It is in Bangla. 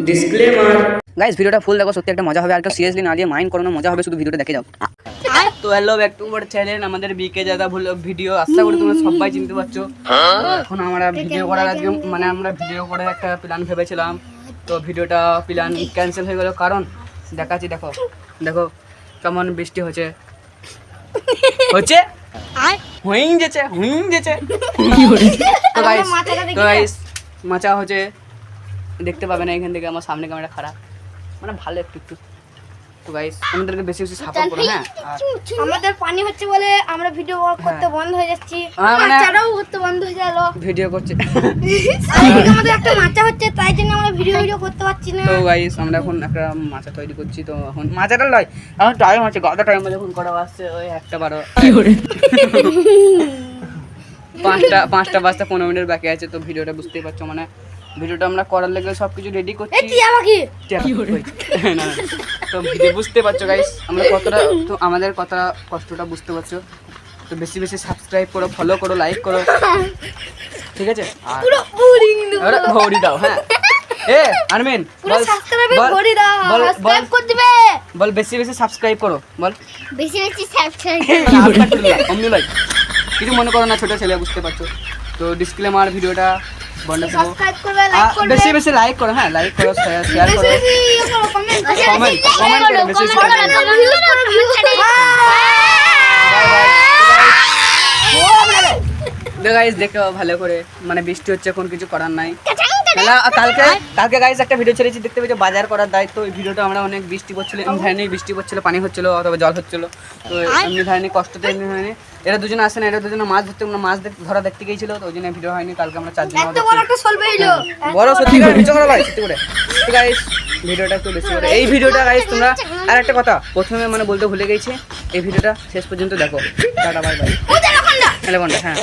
ডিসক্লেমার। গাইস ভিডিওটা ফুল দেখো, সত্যি একটা মজা হবে, আর একটু সিরিয়াসলি না দিয়ে মাইন্ড করো না, মজা হবে, শুধু ভিডিওটা দেখে যাও। তো hello back to our channel, আমাদের বিকে দাদা ব্লগ ভিডিও। আশা করি তোমরা সবাই চিনতে পারছো। এখন আমরা ভিডিও করার আজকে আমরা ভিডিও করার একটা প্ল্যান ভেবেছিলাম, তো ভিডিওটা প্ল্যান ক্যান্সেল হয়ে গেল। কারণ দেখাচ্ছি, দেখো দেখো কেমন বৃষ্টি হচ্ছে হচ্ছে হুইং যেছে তো গাইস মাচা হচ্ছে, দেখতে পাবে না এখান থেকে, আমার সামনে ক্যামেরা খারাপ, মানে ভালো একটু একটু। তো গাইস আমাদেরকে বেশি বেশি সাপোর্ট করো। হ্যাঁ, আমাদের পানি হচ্ছে বলে আমরা ভিডিও করতে বন্ধ হয়ে যাচ্ছি, মানে মাচাটাও করতে বন্ধ হয়ে গেল, ভিডিও করছে। আমাদের একটা মাচা হচ্ছে, তাই জন্য আমরা ভিডিও করতে পারছি না। তো গাইস আমরা এখন একটা মাচা তৈরি করছি। তো এখন মাচাটা লয়, এখন টাইম আছে, গাদা টাইম যখন করা আসছে ওই 1:12 5টা বাজতে 15 মিনিট বাকি আছে। তো ভিডিওটা বুঝতেই পারছো, মানে ভিডিওটা আমরা করার লেগে সবকিছু রেডি করছি। না, তো ভিডিও বুঝতে পারছো গাইস, আমরা কতটা, তো আমাদের কতটা কষ্টটা বুঝতে পারছো। তো বেশি বেশি সাবস্ক্রাইব করো, ফলো করো, লাইক করো, ঠিক আছে? আর পুরো বোরিং ভরি দাও। হ্যাঁ এ আরমিন পুরো সাবস্ক্রাইবে ভরি দাও, সাবস্ক্রাইব করে দিবে, বল বেশি বেশি সাবস্ক্রাইব করো, বল বেশি বেশি সাবস্ক্রাইব অমনি লাইক, কিছু মনে করো না, ছোট ছেলে বুঝতে পারছো। তো ডিসক্লেমার ভিডিওটা বন্ধ করো, সাবস্ক্রাইব করবে, লাইক করবে, বেশি বেশি লাইক করো। হ্যাঁ, লাইক করো, শেয়ার করো, কমেন্ট করো, বেশি বেশি গাইস দেখো ভালো করে, মানে বৃষ্টি হচ্ছে, এখন কিছু করার নাই। কালকে গাইস একটা ভিডিও ছেড়েছি, দেখতে পেয়েছো, বাজার করার দায়িত্ব। ওই ভিডিওটা আমরা অনেক বৃষ্টি পড়ছিল, এমনি ধরনের বৃষ্টি পড়ছিল, পানি হচ্ছিল অথবা জল হচ্ছিল, তো এমনি ধরনের কষ্ট তো এমনি ধরনের। এরা দুজনে আসে না, এরা দুজনে মাছ ধরতে, মাছ ধরা দেখতে গিয়েছিল, তো ওই জন্য ভিডিও হয়নি। কালকে আমরা 4 জন বড়, সত্যি করে মিছ করে ভাই, সত্যি করে। তো গাইস ভিডিওটা একটু বেশি করে, এই ভিডিওটা গাইস তোমরা, আর একটা কথা প্রথমে মানে বলতে ভুলে গেছি, এই ভিডিওটা শেষ পর্যন্ত দেখো। Tata bye bye. হ্যাঁ